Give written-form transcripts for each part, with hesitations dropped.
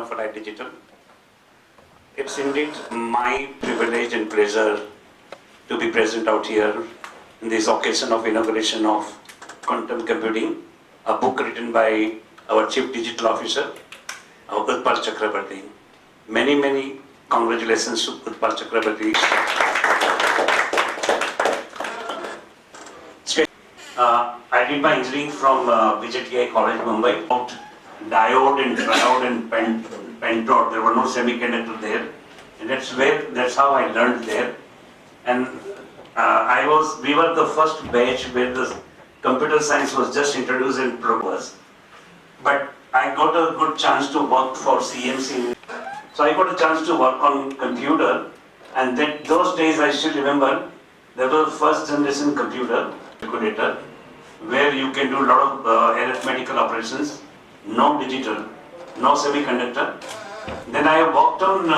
of Allied Digital. It's indeed my privilege and pleasure to be present out here in this occasion of inauguration of Quantum Computing, a book written by our Chief Digital Officer, Utpal Chakrabarty. Many congratulations to Utpal Chakrabarty. I did my engineering from VJTI College, Mumbai. About diode and triode and pentode, there were no semiconductor there, and that's how I learned there. And we were the first batch where the computer science was just introduced and proposed. But I got a good chance to work for CMC. So I got a chance to work on computer, and those days I still remember there was the first generation computer calculator where you can do a lot of arithmetical operations, no digital, no semiconductor. Then I worked on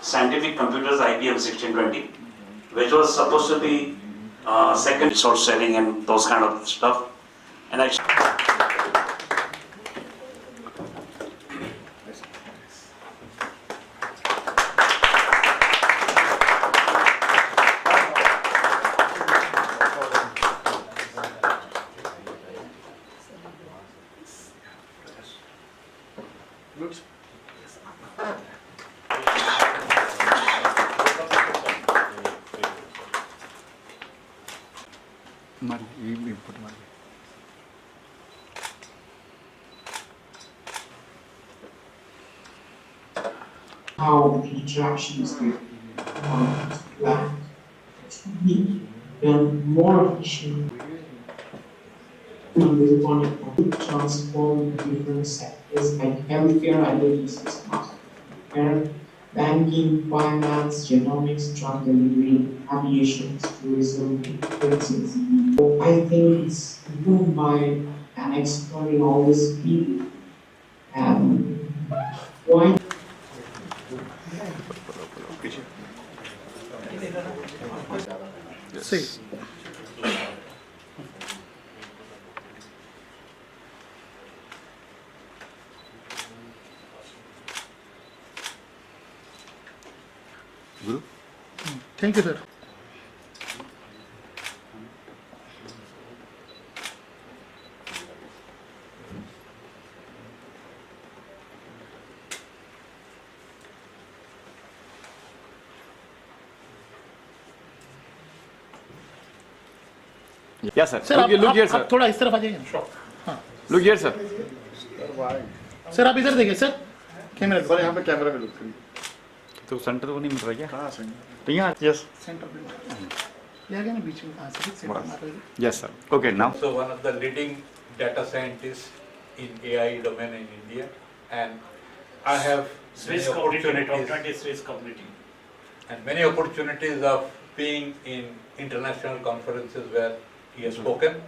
scientific computers, IBM 1620, which was supposed to be second resource sharing and those kind of stuff. And Good. How the interactions with land to be done more efficient and with one to transform different sectors like healthcare, identity systems, healthcare, banking, finance, genomics, drug delivery, aviation, tourism, intelligence. So I think it's driven by and exploring all these people and why. See. Guru? Thank you, sir. Yes, sir. Sir Look here, sir. आप थोड़ा इस तरफ आ जाइए ना। हाँ Look here, sir. Sir आप इधर देखिए सर कैमरा सर यहाँ पे कैमरा में लुक करिए। तो सेंटर को नहीं मिल रहा क्या? हाँ सही। तो यहाँ यस। सेंटर पे ये आ गया ना बीच में कहाँ से सेंटर मार रहे हैं। Yes, sir. Okay, now. So one of the leading data scientists in AI domain in India, and I have Swiss community, top 20 Swiss community. and many opportunities of being in international conferences where he has spoken.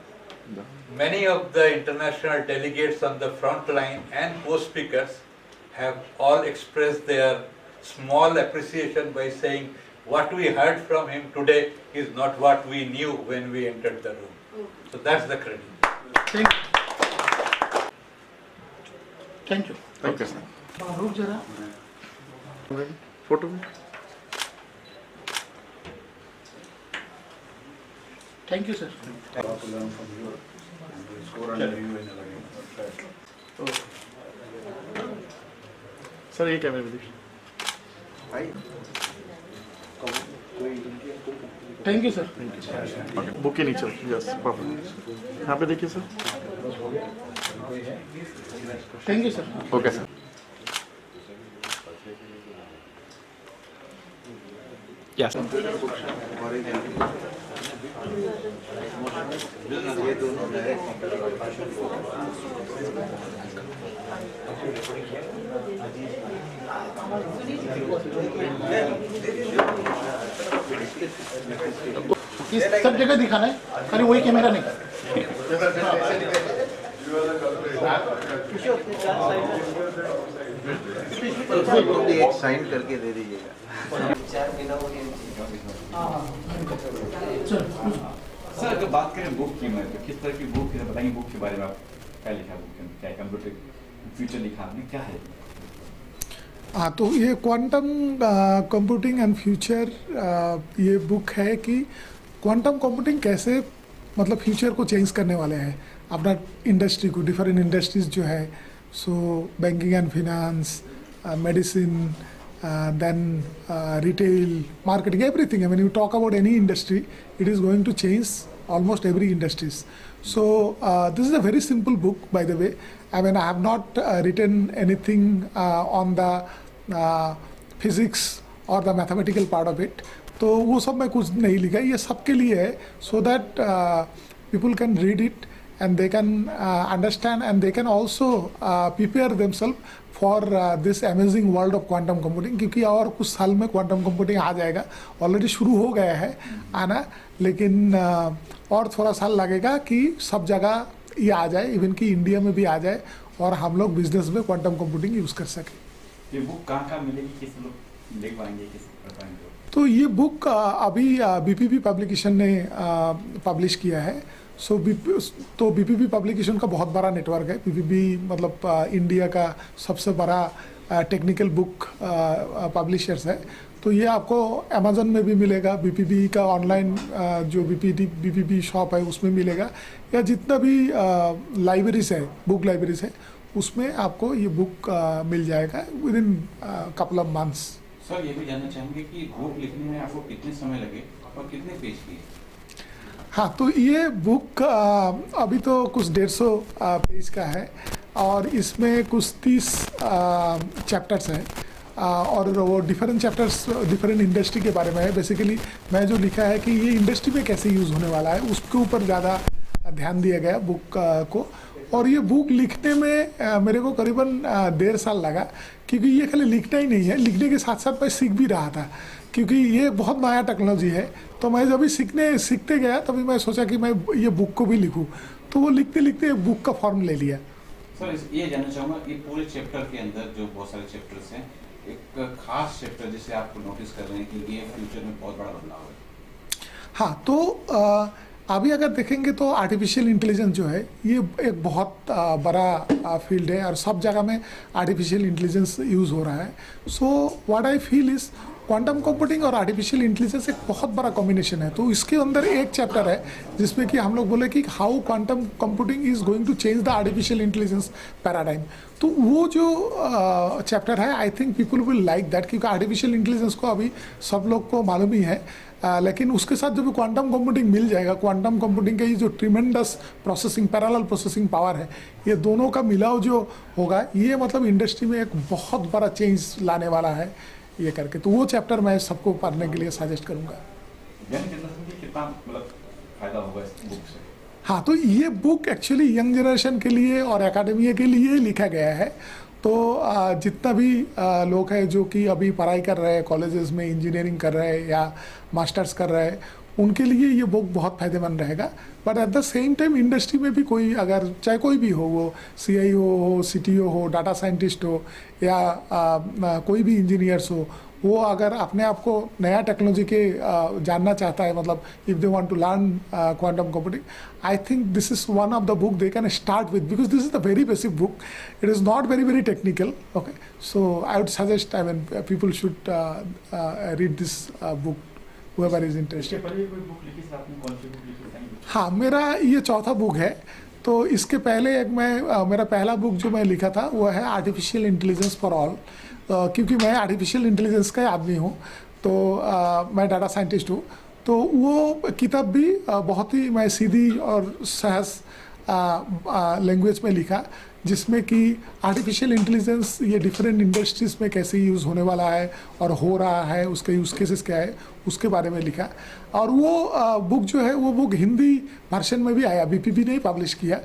Many of the international delegates on the front line and co-speakers have all expressed their small appreciation by saying what we heard from him today is not what we knew when we entered the room. So that's the credit. Thank you. Okay, sir. रुक जरा। Photo में। Thank you sir. Sir ये कैमरे में देखिए। Thank you sir. Book के नीचे yes perfect. यहाँ पे देखिए sir. Thank you sir. Okay, sir. Yes. इस सब जगह दिखाना है, खाली वही कैमरा नहीं। एक साइन करके दे दीजिएगा। सर अगर बात करें बुक की मैं तो किस तरह की बुक है बताइए बुक के बारे में आप क्या लिखा बुक में क्या कंप्यूटर फ्यूचर लिखा आपने क्या है हाँ, तो ये क्वांटम कंप्यूटिंग एंड फ्यूचर ये बुक है कि क्वांटम कंप्यूटिंग कैसे मतलब फ्यूचर को चेंज करने वाले हैं अपना इंडस्ट्री को, डिफरेंट इंडस्ट्रीज जो है, so banking and finance, medicine, then retail, marketing, everything. When you talk about any industry, it is going to change almost every industries. So this is a very simple book, by the way. I mean, I have not written anything on the physics or the mathematical part of it. तो वो सब मैं कुछ नहीं लिखा, ये सबके लिए है, so that people can read it and they can understand and they can also prepare themselves for this amazing world of quantum computing. क्योंकि और कुछ साल में quantum computing आ जाएगा, ऑलरेडी शुरू हो गया है आना, लेकिन और थोड़ा साल लगेगा कि सब जगह ये आ जाए, इवन कि इंडिया में भी आ जाए और हम लोग बिजनेस में क्वांटम कंप्यूटिंग यूज़ कर सकें. ये बुक कहाँ मिलेगी, किस लोग देख पाएंगे, किस पढ़ पाएंगे? तो ये बुक अभी बीपीपी पब्लिकेशन ने पब्लिश किया है. सो बीपीपी पब्लिकेशन का बहुत बड़ा नेटवर्क है. बीपीपी मतलब इंडिया का सबसे बड़ा टेक्निकल बुक पब्लिशर्स है. तो ये आपको अमेज़न में भी मिलेगा, बीपीपी का ऑनलाइन जो बीपीपी शॉप है उसमें मिलेगा, या जितना भी लाइब्रेरीज है, बुक लाइब्रेरीज है, उसमें आपको ये बुक मिल जाएगा with in couple of months. Sir, ये भी जानना चाहेंगे कि बुक लिखने में आपको कितने समय लगे और कितने पेज की? हाँ, तो ये बुक अभी तो कुछ 150 पेज का है और इसमें कुछ 30 चैप्टर्स हैं और वो डिफरेंट चैप्टर्स डिफरेंट इंडस्ट्री के बारे में है. बेसिकली मैं जो लिखा है कि ये इंडस्ट्री में कैसे यूज़ होने वाला है उसके ऊपर ज़्यादा ध्यान दिया गया बुक को. और ये बुक लिखने में मेरे को करीबन 1.5 साल लगा, क्योंकि ये खाली लिखना ही नहीं है, लिखने के साथ साथ मैं सीख भी रहा था, क्योंकि ये बहुत नया टेक्नोलॉजी है. तो मैं जब भी सीखते गया तभी मैं सोचा कि मैं ये बुक को भी लिखूं, तो वो लिखते लिखते बुक का फॉर्म ले लिया. सर, ये जानना चाहूँगा, ये पूरे चैप्टर के अंदर जो बहुत सारे चैप्टर्स हैं, एक खास चैप्टर जिसे आप नोटिस कर रहे हैं कि ये फ्यूचर में बहुत बड़ा बदलाव है? हाँ, तो अभी अगर देखेंगे तो आर्टिफिशियल इंटेलिजेंस जो है ये एक बहुत बड़ा फील्ड है और सब जगह में आर्टिफिशियल इंटेलिजेंस यूज़ हो रहा है. So what I feel is quantum computing और आर्टिफिशियल इंटेलिजेंस एक बहुत बड़ा कॉम्बिनेशन है. तो इसके अंदर एक चैप्टर है जिसमें कि हम लोग बोले कि how quantum computing is going to change the artificial intelligence paradigm. तो वो जो चैप्टर है, I think people will like that, क्योंकि आर्टिफिशियल इंटेलिजेंस को अभी सब लोग को मालूम ही है, लेकिन उसके साथ जो भी क्वांटम कंप्यूटिंग मिल जाएगा, क्वांटम कंप्यूटिंग का ये जो tremendous processing, parallel processing power है, ये दोनों का मिलाव जो होगा, ये मतलब इंडस्ट्री में एक बहुत बड़ा चेंज लाने वाला है ये करके. तो वो चैप्टर मैं सबको पढ़ने के लिए सजेस्ट करूँगा. कितना मतलब फायदा होगा इस बुक से? हाँ, तो ये बुक एक्चुअली यंग जनरेशन के लिए और एकेडमिया के लिए लिखा गया है. तो जितना भी लोग हैं जो कि अभी पढ़ाई कर रहे हैं, कॉलेजेस में इंजीनियरिंग कर रहे हैं या मास्टर्स कर रहे हैं, उनके लिए ये बुक बहुत फ़ायदेमंद रहेगा. But at the same time industry में भी कोई अगर चाहे कोई भी हो, वो CIO हो, CTO हो, डाटा साइंटिस्ट हो या कोई भी इंजीनियर्स हो, वो अगर अपने आप को नया टेक्नोलॉजी के जानना चाहता है, मतलब if they want to learn quantum computing, I think this is one of the book they can start with, because this is the very basic book. It is not very technical. Okay, so I would suggest, I mean people should read this book, whoever is interested. हाँ, मेरा ये चौथा book है. तो इसके पहले एक मेरा पहला बुक जो मैं लिखा था वो है आर्टिफिशियल इंटेलिजेंस फॉर ऑल, क्योंकि मैं आर्टिफिशियल इंटेलिजेंस का आदमी हूँ, तो मैं डाटा साइंटिस्ट हूँ. तो वो किताब भी बहुत ही मैं सीधी और सहज लैंग्वेज में लिखा, जिसमें कि आर्टिफिशियल इंटेलिजेंस ये डिफरेंट इंडस्ट्रीज़ में कैसे यूज़ होने वाला है और हो रहा है, उसके यूज़ केसेस क्या है, उसके बारे में लिखा. और वो बुक जो है वो बुक हिंदी वर्जन में भी आया, बीपीपी ने ही पब्लिश किया.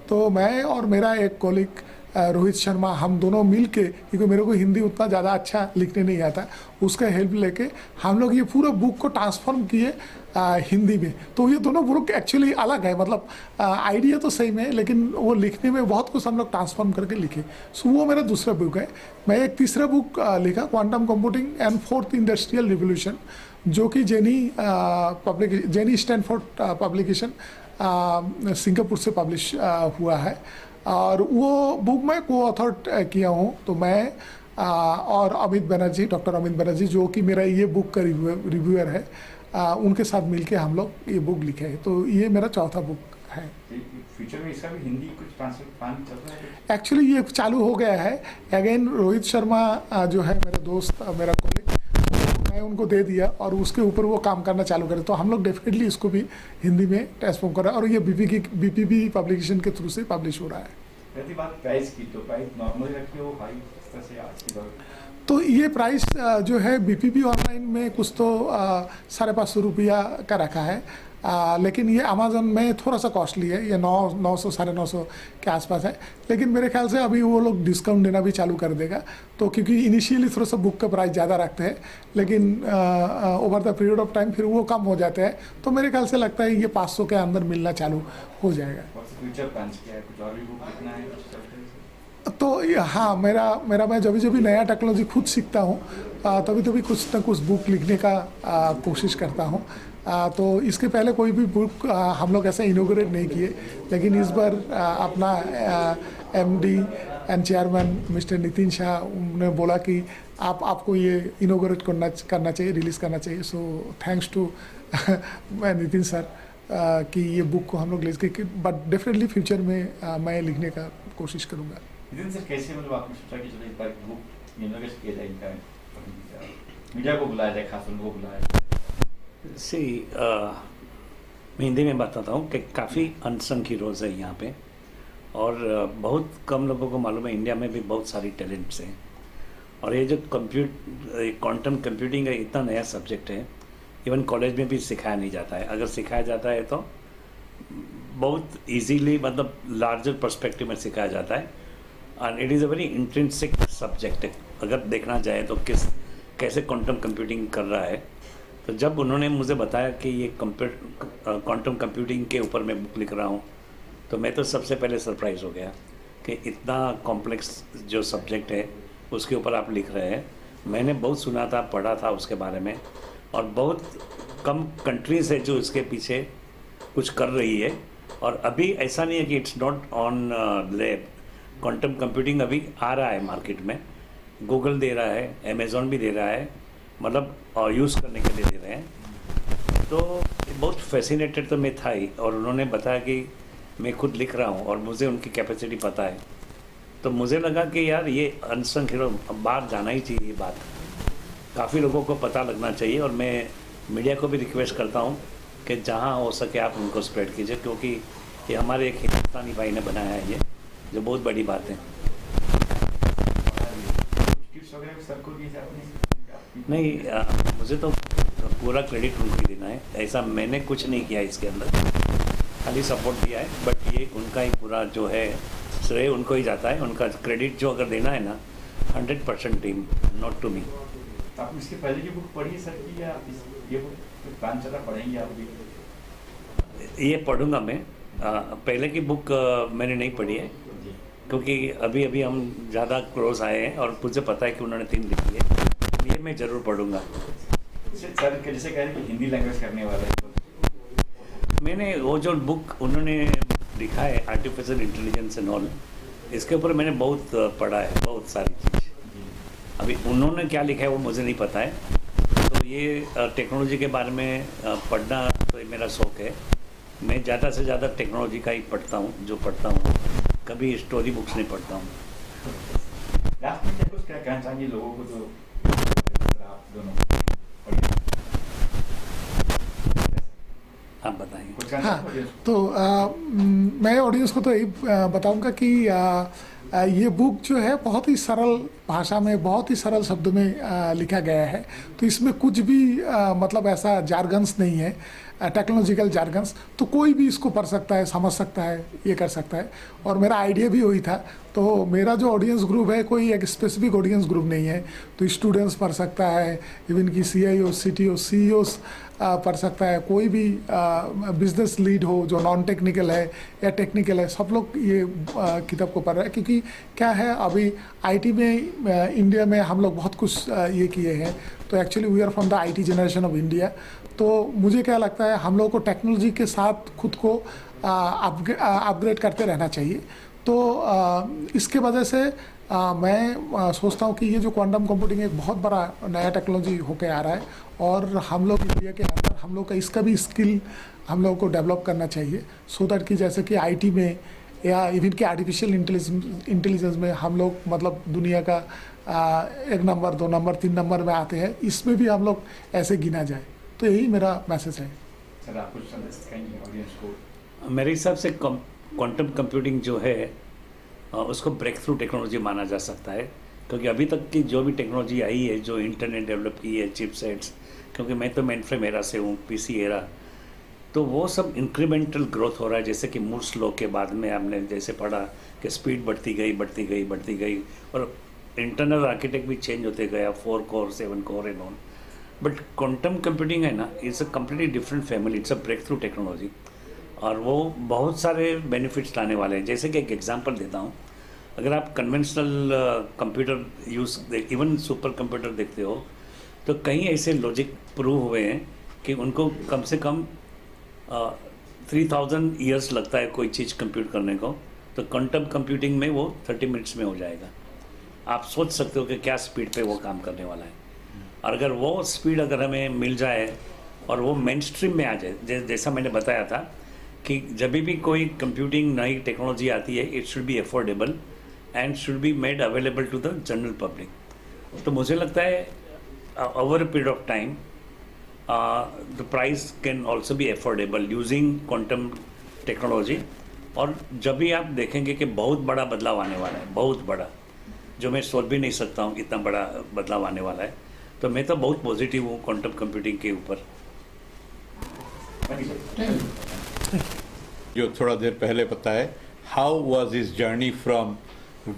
तो मैं और मेरा एक कॉलीग रोहित शर्मा, हम दोनों मिल के, क्योंकि मेरे को हिंदी उतना ज़्यादा अच्छा लिखने नहीं आता, उसका हेल्प लेके हम लोग ये पूरा बुक को ट्रांसफॉर्म किए हिंदी में. तो ये दोनों बुक एक्चुअली अलग है, मतलब आइडिया तो सेम है, लेकिन वो लिखने में बहुत कुछ हम लोग ट्रांसफॉर्म करके लिखे. सो वो मेरा दूसरा बुक है. मैं एक तीसरा बुक लिखा, quantum computing and fourth industrial revolution, जो कि जेनी स्टैनफोर्ड पब्लिकेशन सिंगापुर से पब्लिश हुआ है. और वो बुक मैं को ऑथर किया हूँ. तो मैं और अमित बनर्जी, डॉक्टर अमित बनर्जी, जो कि मेरा ये बुक का रिव्यूअर है, उनके साथ मिलके हम लोग ये बुक लिखे हैं। तो ये मेरा चौथा बुक है। फ्यूचर में इसका भी हिंदी कुछ ट्रांसलेट प्लान चल रहा है? एक्चुअली ये चालू हो गया है। अगेन रोहित शर्मा जो है मेरा दोस्त, मेरा कॉलीग, मैं उनको दे दिया और उसके ऊपर वो काम करना चालू करे। तो हम लोग डेफिनेटली इसको भी हिंदी में ट्रांसफॉर्म कर रहे हैं और ये बीपीबी पब्लिकेशन के थ्रू से पब्लिश हो रहा है। रहती बात प्राइस की, तो प्राइस नॉर्मली रखी हो हाई इस तरह से आज की बात? तो ये प्राइस जो है बीपीबी ऑनलाइन में कुछ तो 550 रुपया का रखा है, लेकिन ये अमेज़न में थोड़ा सा कॉस्टली है, ये 900 950 के आसपास है। लेकिन मेरे ख्याल से अभी वो लोग डिस्काउंट देना भी चालू कर देगा। तो क्योंकि इनिशियली थोड़ा सा बुक का प्राइस ज़्यादा रखते हैं, लेकिन over the period of time फिर वो कम हो जाते हैं। तो मेरे ख्याल से लगता है ये 500 के अंदर मिलना चालू हो जाएगा। फ्यूचर प्लान्स क्या है? कुछ और भी बुक लिखना है? कुछ चलते हैं? तो हाँ, मेरा मैं जब भी नया टेक्नोलॉजी खुद सीखता हूँ तभी कुछ ना कुछ बुक लिखने का कोशिश करता हूँ। तो इसके पहले कोई भी बुक हम लोग ऐसा इनोग्रेट नहीं किए, लेकिन इस बार अपना MD and chairman mister Nitin Shah ने बोला कि आपको ये इनोग्रेट करना चाहिए, रिलीज़ करना चाहिए। So thanks to Nitin sir कि ये बुक को हम लोग ले सके। बट डेफिनेटली फ्यूचर में मैं लिखने का कोशिश करूँगा। नितिन सर, कैसे मतलब आपने सोचा कि चलो एक बार बुक इनोग्रेट किया जाए, इनका मीडिया को बुलाया जाए, खास उनको बुलाया जाए? मैं हिंदी में बताता हूँ कि काफ़ी अनसंग हीरोज़ है यहाँ पे, और बहुत कम लोगों को मालूम है इंडिया में भी बहुत सारी टैलेंट्स हैं। और ये जो क्वांटम कंप्यूटिंग है, इतना नया सब्जेक्ट है, इवन कॉलेज में भी सिखाया नहीं जाता है। अगर सिखाया जाता है तो बहुत इजीली, मतलब लार्जर पर्सपेक्टिव में सिखाया जाता है। And it is a very intrinsic subject है। अगर देखना जाए तो कैसे क्वांटम कंप्यूटिंग कर रहा है। तो जब उन्होंने मुझे बताया कि ये क्वांटम कंप्यूटिंग के ऊपर मैं बुक लिख रहा हूँ, तो मैं तो सबसे पहले सरप्राइज़ हो गया कि इतना कॉम्प्लेक्स जो सब्जेक्ट है उसके ऊपर आप लिख रहे हैं। मैंने बहुत सुना था, पढ़ा था उसके बारे में, और बहुत कम कंट्रीज़ है जो इसके पीछे कुछ कर रही है। और अभी ऐसा नहीं है कि it's not on lab. Quantum computing अभी आ रहा है मार्केट में, गूगल दे रहा है, अमेज़ॉन भी दे रहा है, मतलब यूज़ करने के लिए दे रहे हैं। तो बहुत फैसिनेटेड तो मैं था ही, और उन्होंने बताया कि मैं खुद लिख रहा हूँ और मुझे उनकी कैपेसिटी पता है। तो मुझे लगा कि यार ये अनसंग हीरो बाहर जाना ही चाहिए, ये बात काफ़ी लोगों को पता लगना चाहिए। और मैं मीडिया को भी रिक्वेस्ट करता हूँ कि जहाँ हो सके आप उनको स्प्रेड कीजिए, क्योंकि ये हमारे एक हिंदुस्तानी भाई ने बनाया है, ये जो बहुत बड़ी बात है। नहीं, मुझे तो पूरा क्रेडिट उनको ही देना है। ऐसा मैंने कुछ नहीं किया इसके अंदर, खाली सपोर्ट दिया है। बट ये उनका ही पूरा जो है श्रेय उनको ही जाता है। उनका क्रेडिट जो अगर देना है ना, 100% टीम, नॉट टू मी। आपने इसके पहले की बुक पढ़ी है सर की, या ये बुक प्लान चला पढ़ेंगे आप भी? ये पढ़ूंगा मैं। पहले की बुक मैंने नहीं पढ़ी है, क्योंकि अभी हम ज़्यादा क्लोज आए हैं और मुझे पता है कि उन्होंने 3 लिखी है। ये मैं ज़रूर पढ़ूंगा। सर जैसे कह रहे हैं कि हिंदी लैंग्वेज करने वाला है, तो मैंने वो जो बुक उन्होंने लिखा है आर्टिफिशियल इंटेलिजेंस एंड ऑल, इसके ऊपर मैंने बहुत पढ़ा है, बहुत सारी चीज़। अभी उन्होंने क्या लिखा है वो मुझे नहीं पता है। तो ये टेक्नोलॉजी के बारे में पढ़ना तो ये मेरा शौक़ है। मैं ज़्यादा से ज़्यादा टेक्नोलॉजी का ही पढ़ता हूँ, जो पढ़ता हूँ। कभी स्टोरी बुक्स नहीं पढ़ता हूँ। लास्ट में क्या कहना चाहिए लोगों को जो आप दोनों? आप बताएंगे। हाँ, तो मैं ऑडियंस को तो यही बताऊंगा कि ये बुक जो है बहुत ही सरल भाषा में, बहुत ही सरल शब्दों में लिखा गया है। तो इसमें कुछ भी मतलब ऐसा जार्गन्स नहीं है, टेक्नोलॉजिकल जार्गन्स। तो कोई भी इसको पढ़ सकता है, समझ सकता है, ये कर सकता है। और मेरा आइडिया भी वही था। तो मेरा जो ऑडियंस ग्रुप है कोई एक स्पेसिफिक ऑडियंस ग्रुप नहीं है। तो स्टूडेंट्स पढ़ सकता है, इवन की CIO, CTO, CEOs पढ़ सकता है, कोई भी बिजनेस लीड हो जो नॉन टेक्निकल है या टेक्निकल है, सब लोग ये किताब को पढ़ रहे हैं। क्योंकि क्या है, अभी IT में इंडिया में हम लोग बहुत कुछ ये किए हैं। तो actually we are from the IT generation of India. तो मुझे क्या लगता है, हम लोग को टेक्नोलॉजी के साथ खुद को अपग्रेड करते रहना चाहिए। तो इसके वजह से मैं सोचता हूँ कि ये जो क्वांटम कंप्यूटिंग एक बहुत बड़ा नया टेक्नोलॉजी होके आ रहा है और हम लोग इंडिया के अंदर हम लोग का इसका भी स्किल हम लोगों को डेवलप करना चाहिए सो दैट कि जैसे कि आईटी में या इवन कि आर्टिफिशियल इंटेलिजेंस में हम लोग मतलब दुनिया का 1 नंबर 2 नंबर 3 नंबर में आते हैं, इसमें भी हम लोग ऐसे गिना जाए। तो यही मेरा मैसेज है। सर आप कुछ संदेश कहेंगे ऑडियंस को? मेरे हिसाब से क्वांटम कंप्यूटिंग जो है उसको ब्रेक थ्रू टेक्नोलॉजी माना जा सकता है, क्योंकि अभी तक की जो भी टेक्नोलॉजी आई है, जो इंटरनेट डेवलप की है, चिपसेट्स, क्योंकि मैं तो मेनफ्रेम एरा से हूँ, पीसी एरा, तो वो सब इंक्रीमेंटल ग्रोथ हो रहा है। जैसे कि मूर्स लॉ के बाद में हमने जैसे पढ़ा कि स्पीड बढ़ती गई और इंटरनल आर्किटेक्ट भी चेंज होते गया, 4 core 7 core and on. But quantum computing है ना, it's a completely different family, it's a breakthrough technology और वो बहुत सारे बेनिफिट्स लाने वाले हैं। जैसे कि एक एग्जांपल देता हूँ, अगर आप conventional computer use even super computer देखते हो तो कई ऐसे लॉजिक प्रूव हुए हैं कि उनको कम से कम 3000 ईयर्स लगता है कोई चीज़ कंप्यूट करने को, तो क्वांटम कंप्यूटिंग में वो 30 मिनट्स में हो जाएगा। आप सोच सकते हो कि क्या स्पीड पे वो काम करने वाला है। और अगर वो स्पीड अगर हमें मिल जाए और वो मेन स्ट्रीम में आ जाए, जैसा मैंने बताया था कि जब भी कोई कंप्यूटिंग नई टेक्नोलॉजी आती है, it should be affordable and should be made available to the general public. तो मुझे लगता है over a period of time the price can also be affordable using quantum technology. और जब भी आप देखेंगे कि बहुत बड़ा बदलाव आने वाला है, बहुत बड़ा, जो मैं सोच भी नहीं सकता हूँ इतना बड़ा बदलाव आने वाला है, तो मैं तो बहुत पॉजिटिव हूँ क्वांटम कंप्यूटिंग के ऊपर। जो थोड़ा देर पहले बताए, how was his journey from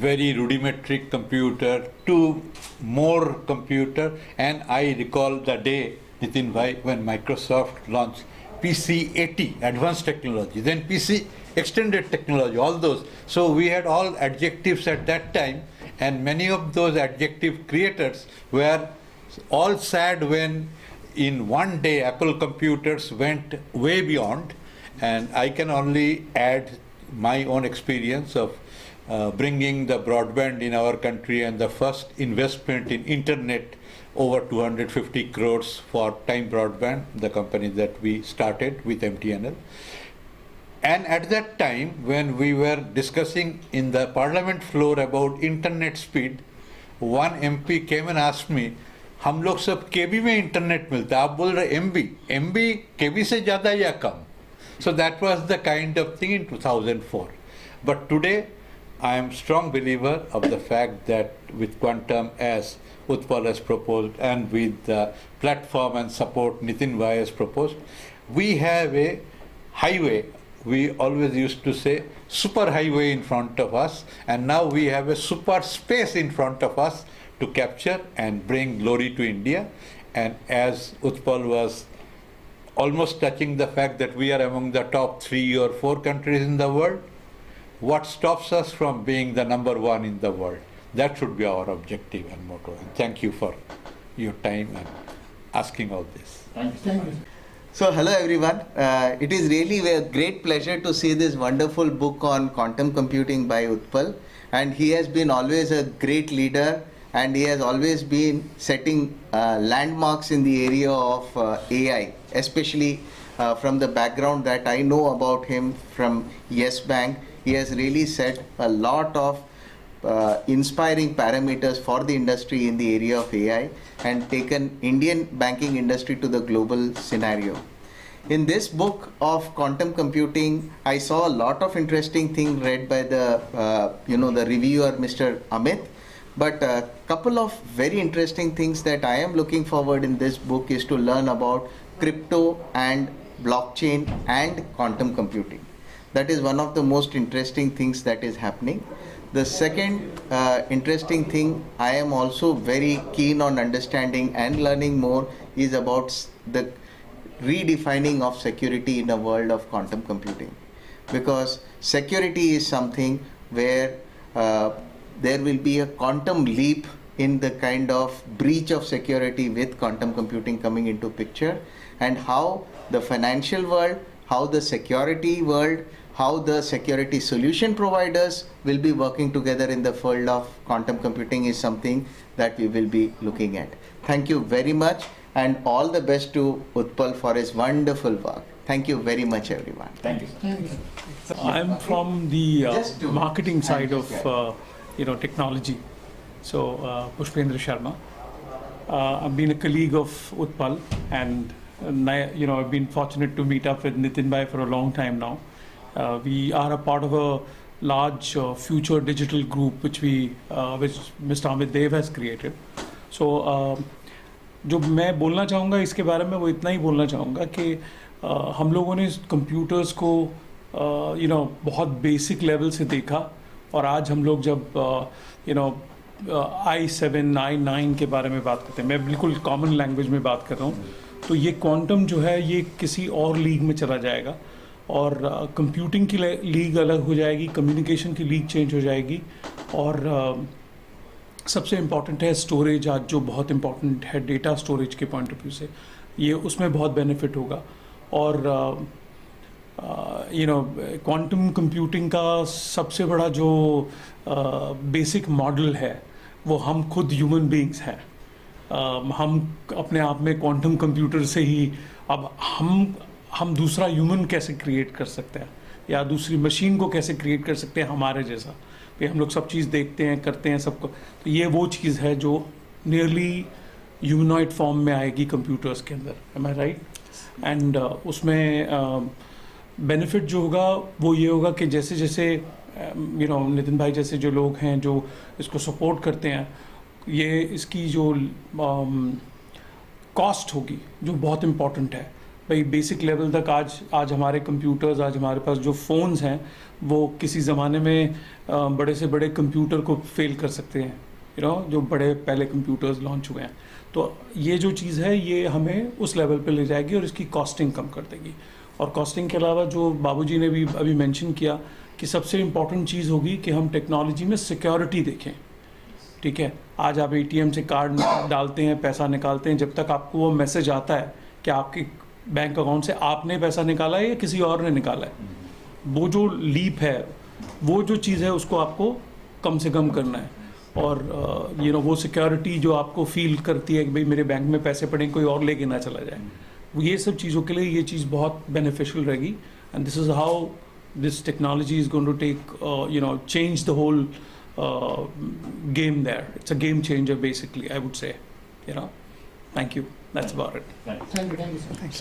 very rudimentary computer to more computer, and I recall the day, Nitin bhai, when Microsoft launched PC-80 advanced technology, then PC extended technology, all those. So we had all adjectives at that time, and many of those adjective creators were all sad when in one day Apple computers went way beyond. And I can only add my own experience of bringing the broadband in our country and the first investment in internet over 250 crores for Time Broadband, the company that we started with MTNL. And at that time, when we were discussing in the parliament floor about internet speed, one MP came and asked me, हम लोग सब केबी में internet मिलता है, आप बोल रहे MB केबी से ज़्यादा या कम? So that was the kind of thing in 2004. But today, I am a strong believer of the fact that with quantum, as Utpal has proposed, and with the platform and support Nitin Bhai has proposed, we have a highway. We always used to say super highway in front of us, and now we have a super space in front of us to capture and bring glory to India. And as Utpal was almost touching the fact that we are among the top 3 or 4 countries in the world, what stops us from being the number 1 in the world? That should be our objective and motto. And thank you for your time and asking all this. Thank you. So hello everyone. It is really a great pleasure to see this wonderful book on quantum computing by Utpal, and he has been always a great leader, and he has always been setting landmarks in the area of AI, especially from the background that I know about him from Yes Bank. He has really set a lot of inspiring parameters for the industry in the area of AI and taken Indian banking industry to the global scenario. In this book of quantum computing, I saw a lot of interesting things read by the the reviewer, Mr. Amit. But a couple of very interesting things that I am looking forward in this book is to learn about crypto and blockchain and quantum computing. That is one of the most interesting things that is happening. The second interesting thing I am also very keen on understanding and learning more is about the redefining of security in a world of quantum computing. Because security is something where there will be a quantum leap in the kind of breach of security with quantum computing coming into picture, and how the financial world, how the security world, how the security solution providers will be working together in the field of quantum computing is something that we will be looking at. Thank you very much, and all the best to Utpal for his wonderful work. Thank you very much, everyone. Thank you, sir. Thank you. I'm from the Just do it. marketing side And of just technology. So Pushpendra Sharma. I've been a colleague of Utpal, and I've been fortunate to meet up with Nitin Bhai for a long time now. We are a part of a large future digital group which Mr. Amit Dev has created. So जो मैं बोलना चाहूँगा इसके बारे में वो इतना ही बोलना चाहूँगा कि हम लोगों ने कंप्यूटर्स को बहुत बेसिक लेवल से देखा, और आज हम लोग जब i7 i9 के बारे में बात करते हैं, मैं बिल्कुल कॉमन लैंग्वेज में बात कर रहा हूँ, तो ये क्वांटम जो है ये किसी और लीग में चला जाएगा, और कंप्यूटिंग की लीग अलग हो जाएगी, कम्युनिकेशन की लीग चेंज हो जाएगी, और सबसे इम्पॉर्टेंट है स्टोरेज, आज जो बहुत इम्पॉर्टेंट है डेटा स्टोरेज के पॉइंट ऑफ व्यू से, ये उसमें बहुत बेनिफिट होगा। और क्वांटम कंप्यूटिंग का सबसे बड़ा जो बेसिक मॉडल है वो हम खुद ह्यूमन बीइंग्स हैं। हम अपने आप में क्वांटम कंप्यूटर से ही अब हम दूसरा ह्यूमन कैसे क्रिएट कर सकते हैं, या दूसरी मशीन को कैसे क्रिएट कर सकते हैं हमारे जैसा, भाई हम लोग सब चीज़ देखते हैं, करते हैं सबको, तो ये वो चीज़ है जो नियरली ह्यूमनॉइड फॉर्म में आएगी कंप्यूटर्स के अंदर। Am I right? एंड उसमें बेनिफिट जो होगा वो ये होगा कि जैसे जैसे नितिन भाई जैसे जो लोग हैं जो इसको सपोर्ट करते हैं, ये इसकी जो कॉस्ट होगी जो बहुत इम्पॉर्टेंट है, भाई बेसिक लेवल तक आज हमारे कंप्यूटर्स, आज हमारे पास जो फ़ोन्स हैं वो किसी ज़माने में बड़े से बड़े कंप्यूटर को फेल कर सकते हैं, जो बड़े पहले कंप्यूटर्स लॉन्च हुए हैं। तो ये जो चीज़ है ये हमें उस लेवल पे ले जाएगी और इसकी कॉस्टिंग कम कर देगी। और कॉस्टिंग के अलावा जो बाबूजी ने भी अभी मेंशन किया कि सबसे इम्पॉर्टेंट चीज़ होगी कि हम टेक्नोलॉजी में सिक्योरिटी देखें। ठीक है, आज आप ATM से कार्ड डालते हैं, पैसा निकालते हैं, जब तक आपको वो मैसेज आता है कि आपके बैंक अकाउंट से आपने पैसा निकाला है या किसी और ने निकाला है, वो जो लीप है, वो जो चीज़ है उसको आपको कम से कम करना है। और वो सिक्योरिटी जो आपको फील करती है कि भाई मेरे बैंक में पैसे पड़े, कोई और लेके ना चला जाए, ये सब चीज़ों के लिए ये चीज़ बहुत बेनिफिशियल रहेगी। And this is how this technology is going to take change the whole game there. It's a game changer basically, I would say. Thank you. That's about it. Thank you so much.